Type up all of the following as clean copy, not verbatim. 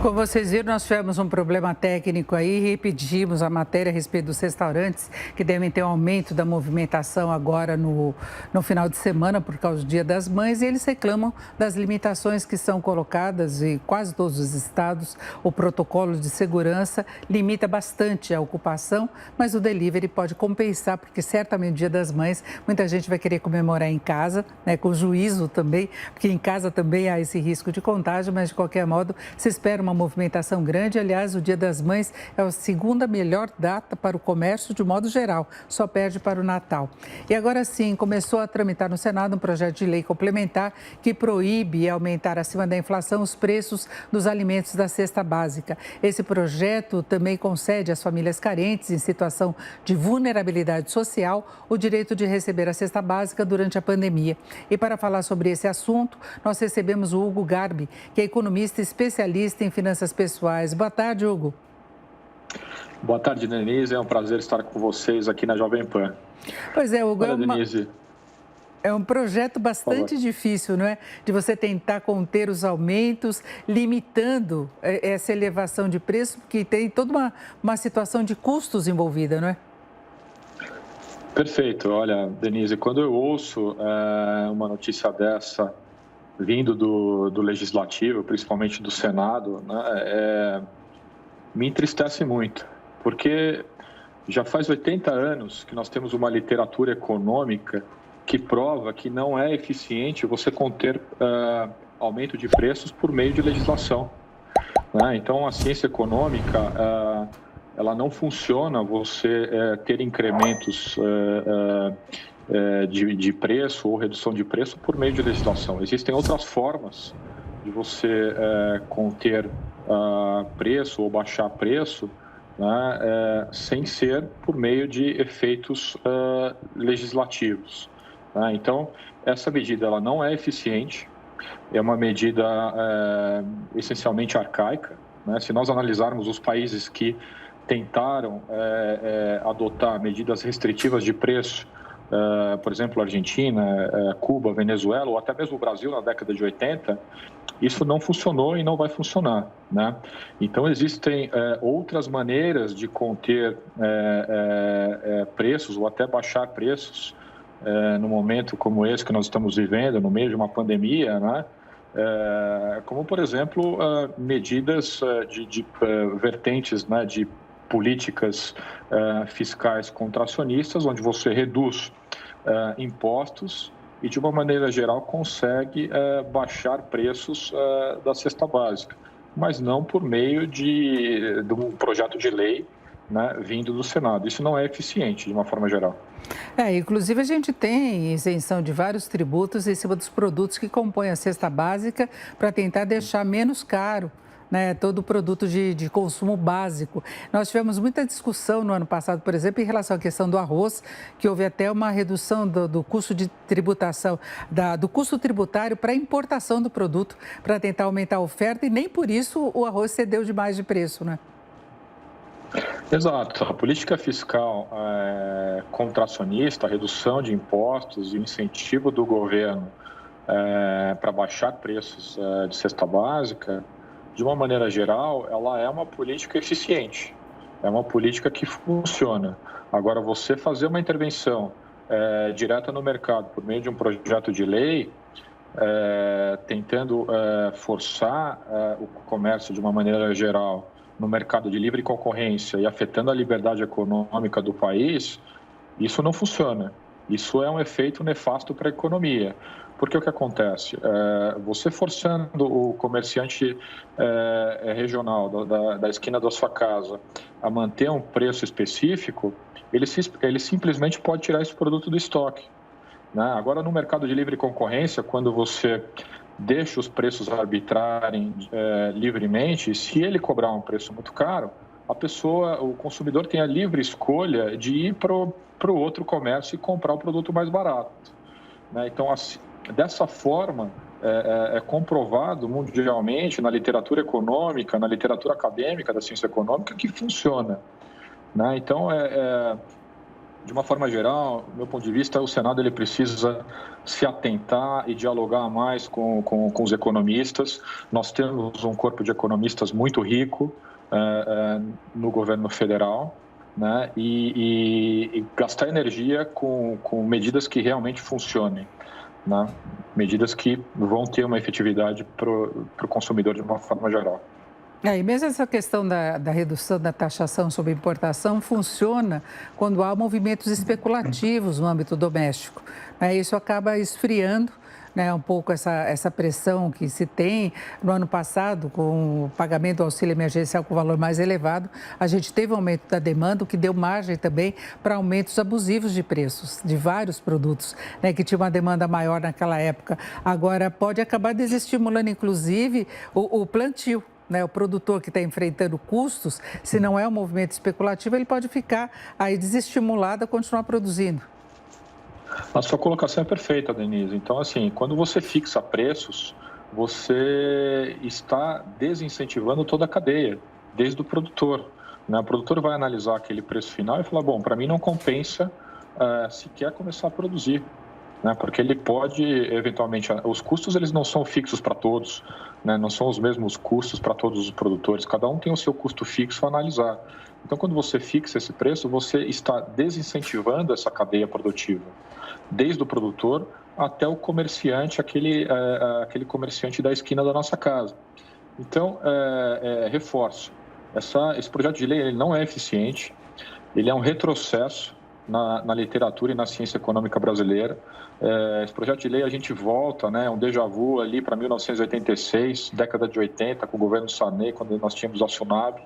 Como vocês viram, nós tivemos um problema técnico aí, repetimos a matéria a respeito dos restaurantes, que devem ter um aumento da movimentação agora no final de semana, por causa do Dia das Mães, e eles reclamam das limitações que são colocadas em quase todos os estados. O protocolo de segurança limita bastante a ocupação, mas o delivery pode compensar, porque certamente no Dia das Mães, muita gente vai querer comemorar em casa, né, com juízo também, porque em casa também há esse risco de contágio, mas de qualquer modo, se espera uma movimentação grande. Aliás, o Dia das Mães é a segunda melhor data para o comércio de modo geral, só perde para o Natal. E agora sim, começou a tramitar no Senado um projeto de lei complementar que proíbe aumentar acima da inflação os preços dos alimentos da cesta básica. Esse projeto também concede às famílias carentes em situação de vulnerabilidade social o direito de receber a cesta básica durante a pandemia. E para falar sobre esse assunto, nós recebemos o Hugo Garbi, que é economista especialista em finanças pessoais. Boa tarde, Hugo. Boa tarde, Denise. É um prazer estar com vocês aqui na Jovem Pan. Pois é, Hugo. Olha, Denise. É um projeto bastante difícil, não é? De você tentar conter os aumentos, limitando essa elevação de preço, porque tem toda uma situação de custos envolvida, não é? Perfeito. Olha, Denise, quando eu ouço uma notícia dessa vindo do Legislativo, principalmente do Senado, né, me entristece muito, porque já faz 80 anos que nós temos uma literatura econômica que prova que não é eficiente você conter aumento de preços por meio de legislação, né? Então, a ciência econômica, ela não funciona você ter incrementos de preço ou redução de preço por meio de legislação. Existem outras formas de você conter preço ou baixar preço, né, sem ser por meio de efeitos legislativos, né? Então, essa medida ela não é eficiente, é uma medida essencialmente arcaica, né? Se nós analisarmos os países que tentaram adotar medidas restritivas de preço, por exemplo, Argentina, Cuba, Venezuela ou até mesmo o Brasil na década de 80, isso não funcionou e não vai funcionar, né? Então, existem outras maneiras de conter preços ou até baixar preços no momento como esse que nós estamos vivendo, no meio de uma pandemia, né? Como, por exemplo, medidas de vertentes, né, de políticas fiscais contracionistas, onde você reduz impostos e, de uma maneira geral, consegue baixar preços da cesta básica, mas não por meio de um projeto de lei, né, vindo do Senado. Isso não é eficiente, de uma forma geral. Inclusive a gente tem isenção de vários tributos em cima dos produtos que compõem a cesta básica para tentar deixar menos caro, né, todo o produto de consumo básico. Nós tivemos muita discussão no ano passado, por exemplo, em relação à questão do arroz, que houve até uma redução do custo de tributação, do custo tributário para a importação do produto, para tentar aumentar a oferta, e nem por isso o arroz cedeu demais de preço, né? Exato. A política fiscal contracionista, a redução de impostos e o incentivo do governo para baixar preços de cesta básica, de uma maneira geral, ela é uma política eficiente, é uma política que funciona. Agora, você fazer uma intervenção direta no mercado por meio de um projeto de lei, tentando forçar o comércio de uma maneira geral no mercado de livre concorrência e afetando a liberdade econômica do país, isso não funciona. Isso é um efeito nefasto para a economia. Porque o que acontece? Você forçando o comerciante regional da esquina da sua casa a manter um preço específico, ele simplesmente pode tirar esse produto do estoque, né? Agora, no mercado de livre concorrência, quando você deixa os preços arbitrarem livremente, se ele cobrar um preço muito caro, o consumidor tem a livre escolha de ir para o outro comércio e comprar o produto mais barato, né? Então, dessa forma, é comprovado mundialmente na literatura econômica, na literatura acadêmica da ciência econômica, que funciona, né? Então, de uma forma geral, do meu ponto de vista, o Senado ele precisa se atentar e dialogar mais com os economistas. Nós temos um corpo de economistas muito rico no governo federal, né? E gastar energia com medidas que realmente funcionem, né? Medidas que vão ter uma efetividade para o consumidor de uma forma geral. E mesmo essa questão da redução da taxação sobre importação funciona quando há movimentos especulativos no âmbito doméstico. Isso acaba esfriando, né, um pouco essa pressão que se tem. No ano passado, com o pagamento do auxílio emergencial com valor mais elevado, a gente teve um aumento da demanda, o que deu margem também para aumentos abusivos de preços de vários produtos, né, que tinha uma demanda maior naquela época. Agora, pode acabar desestimulando, inclusive, o plantio. O produtor que está enfrentando custos, se não é um movimento especulativo, ele pode ficar aí desestimulado a continuar produzindo. A sua colocação é perfeita, Denise. Então, assim, quando você fixa preços, você está desincentivando toda a cadeia, desde o produtor, né? O produtor vai analisar aquele preço final e falar, bom, para mim não compensa sequer começar a produzir. Né, porque ele pode, eventualmente, os custos eles não são fixos para todos, né, não são os mesmos custos para todos os produtores, cada um tem o seu custo fixo a analisar. Então, quando você fixa esse preço, você está desincentivando essa cadeia produtiva, desde o produtor até o comerciante, aquele comerciante da esquina da nossa casa. Então, reforço, esse projeto de lei ele não é eficiente, ele é um retrocesso na literatura e na ciência econômica brasileira. Esse projeto de lei a gente volta, né, um déjà vu ali para 1986, década de 80, com o governo Sarney, quando nós tínhamos a Funab,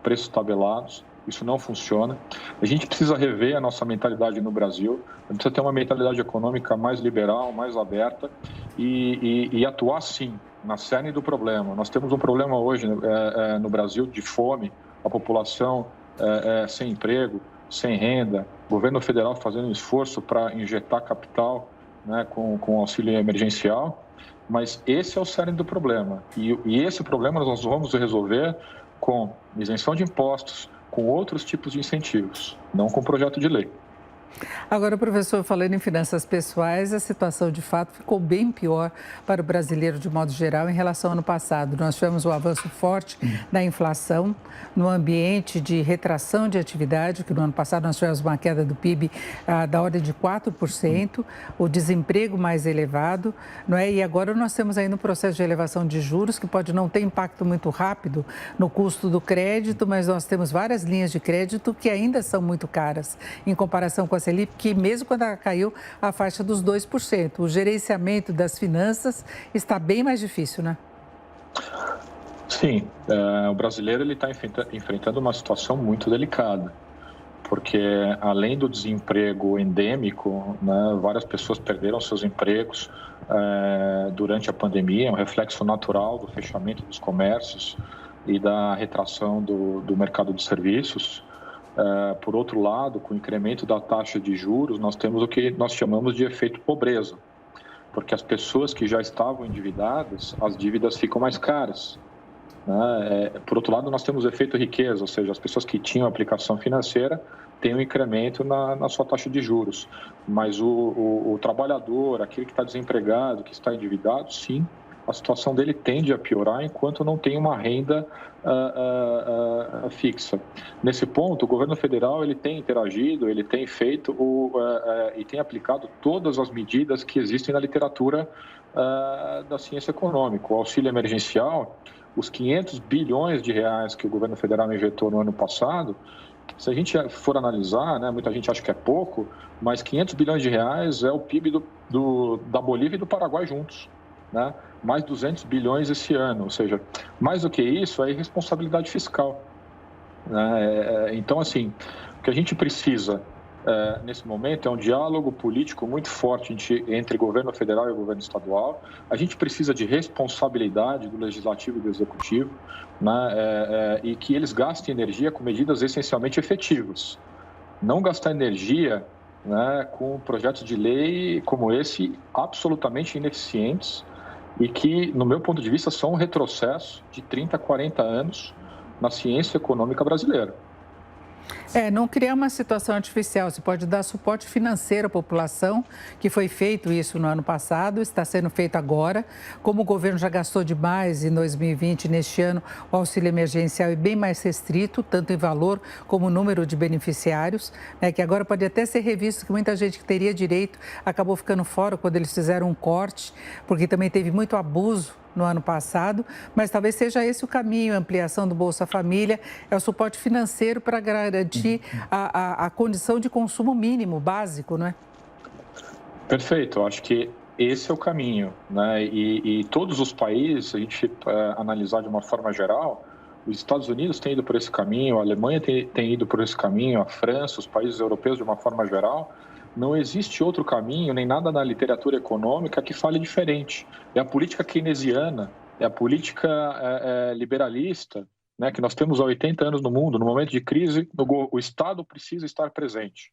preços tabelados. Isso não funciona. A gente precisa rever a nossa mentalidade no Brasil, a gente precisa ter uma mentalidade econômica mais liberal, mais aberta e atuar, sim, na cerne do problema. Nós temos um problema hoje no Brasil de fome, a população sem emprego, sem renda, o governo federal fazendo um esforço para injetar capital, né, com auxílio emergencial, mas esse é o cerne do problema. E esse problema nós vamos resolver com isenção de impostos, com outros tipos de incentivos, não com projeto de lei. Agora, professor, falando em finanças pessoais, a situação de fato ficou bem pior para o brasileiro de modo geral em relação ao ano passado. Nós tivemos um avanço forte da inflação no ambiente de retração de atividade, que no ano passado nós tivemos uma queda do PIB da ordem de 4%, o desemprego mais elevado, não é? E agora nós temos ainda um processo de elevação de juros que pode não ter impacto muito rápido no custo do crédito, mas nós temos várias linhas de crédito que ainda são muito caras em comparação com a Selic, que mesmo quando ela caiu a faixa dos 2%, o gerenciamento das finanças está bem mais difícil, né? Sim, o brasileiro ele está enfrentando uma situação muito delicada, porque além do desemprego endêmico, né, várias pessoas perderam seus empregos durante a pandemia, é um reflexo natural do fechamento dos comércios e da retração do mercado de serviços. Por outro lado, com o incremento da taxa de juros, nós temos o que nós chamamos de efeito pobreza, porque as pessoas que já estavam endividadas, as dívidas ficam mais caras. Né? Por outro lado, nós temos o efeito riqueza, ou seja, as pessoas que tinham aplicação financeira têm um incremento na sua taxa de juros, mas o trabalhador, aquele que está desempregado, que está endividado, sim, a situação dele tende a piorar enquanto não tem uma renda fixa. Nesse ponto, o governo federal ele tem interagido, ele tem feito e tem aplicado todas as medidas que existem na literatura da ciência econômica. O auxílio emergencial, os 500 bilhões de reais que o governo federal injetou no ano passado, se a gente for analisar, né, muita gente acha que é pouco, mas 500 bilhões de reais é o PIB da Bolívia e do Paraguai juntos. Né? Mais 200 bilhões esse ano, ou seja, mais do que isso é irresponsabilidade fiscal. Né? Então, assim, o que a gente precisa nesse momento é um diálogo político muito forte entre governo federal e governo estadual. A gente precisa de responsabilidade do legislativo e do executivo, né? E que eles gastem energia com medidas essencialmente efetivas. Não gastar energia, né, com projetos de lei como esse absolutamente ineficientes e que, no meu ponto de vista, são um retrocesso de 30, 40 anos na ciência econômica brasileira. Não criar uma situação artificial. Você pode dar suporte financeiro à população, que foi feito isso no ano passado, está sendo feito agora. Como o governo já gastou demais em 2020, neste ano, o auxílio emergencial é bem mais restrito, tanto em valor como número de beneficiários, né, que agora pode até ser revisto, que muita gente que teria direito acabou ficando fora quando eles fizeram um corte, porque também teve muito abuso no ano passado, mas talvez seja esse o caminho, a ampliação do Bolsa Família, é o suporte financeiro para garantir a condição de consumo mínimo, básico, não é? Perfeito, eu acho que esse é o caminho, né? E todos os países, se a gente analisar de uma forma geral, os Estados Unidos têm ido por esse caminho, a Alemanha tem ido por esse caminho, a França, os países europeus de uma forma geral. Não existe outro caminho, nem nada na literatura econômica que fale diferente. É a política keynesiana, é a política liberalista, né, que nós temos há 80 anos no mundo. No momento de crise, o Estado precisa estar presente.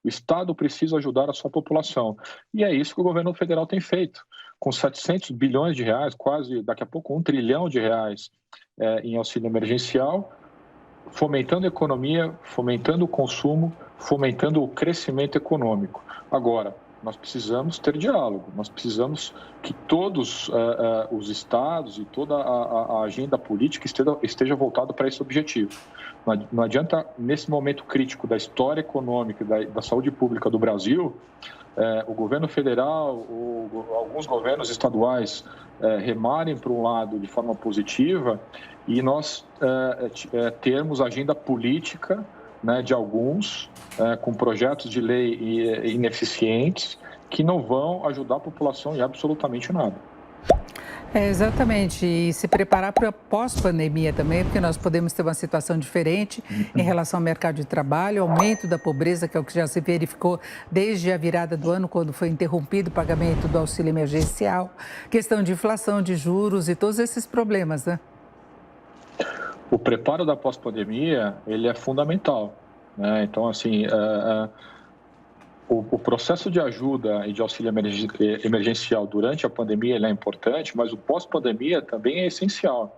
O Estado precisa ajudar a sua população. E é isso que o governo federal tem feito. Com 700 bilhões de reais, quase daqui a pouco 1 trilhão de reais em auxílio emergencial, fomentando a economia, fomentando o consumo, fomentando o crescimento econômico. Agora, nós precisamos ter diálogo, nós precisamos que todos os estados e toda a agenda política esteja voltada para esse objetivo. Não adianta, nesse momento crítico da história econômica e da saúde pública do Brasil, o governo federal ou alguns governos estaduais remarem para um lado de forma positiva e nós termos agenda política, né, de alguns, com projetos de lei ineficientes que não vão ajudar a população em absolutamente nada. Exatamente, e se preparar para a pós-pandemia também, porque nós podemos ter uma situação diferente em relação ao mercado de trabalho, aumento da pobreza, que é o que já se verificou desde a virada do ano, quando foi interrompido o pagamento do auxílio emergencial, questão de inflação, de juros e todos esses problemas, né? O preparo da pós-pandemia, ele é fundamental, né? Então, assim, o processo de ajuda e de auxílio emergencial durante a pandemia ele é importante, mas o pós-pandemia também é essencial.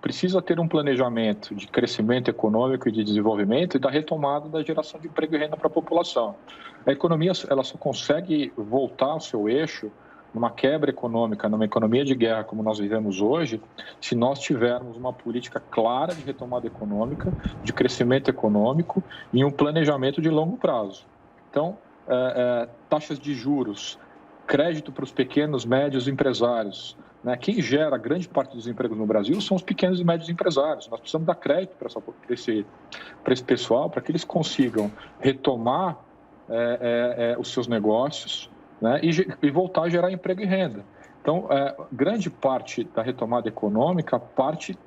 Precisa ter um planejamento de crescimento econômico e de desenvolvimento e da retomada da geração de emprego e renda para a população. A economia ela só consegue voltar ao seu eixo numa quebra econômica, numa economia de guerra como nós vivemos hoje, se nós tivermos uma política clara de retomada econômica, de crescimento econômico e um planejamento de longo prazo. Então, taxas de juros, crédito para os pequenos, médios empresários. Né? Quem gera grande parte dos empregos no Brasil são os pequenos e médios empresários. Nós precisamos dar crédito para esse pessoal, para que eles consigam retomar os seus negócios, né? E voltar a gerar emprego e renda. Então, grande parte da retomada econômica parte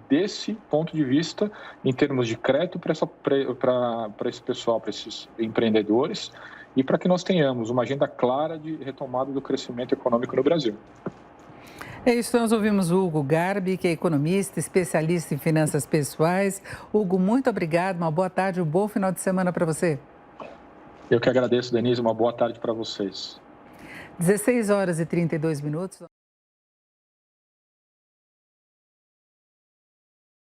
desse ponto de vista em termos de crédito para esse pessoal, para esses empreendedores, e para que nós tenhamos uma agenda clara de retomada do crescimento econômico no Brasil. É isso, nós ouvimos o Hugo Garbi, que é economista, especialista em finanças pessoais. Hugo, muito obrigado, uma boa tarde, um bom final de semana para você. Eu que agradeço, Denise, uma boa tarde para vocês. 16 horas e 32 minutos.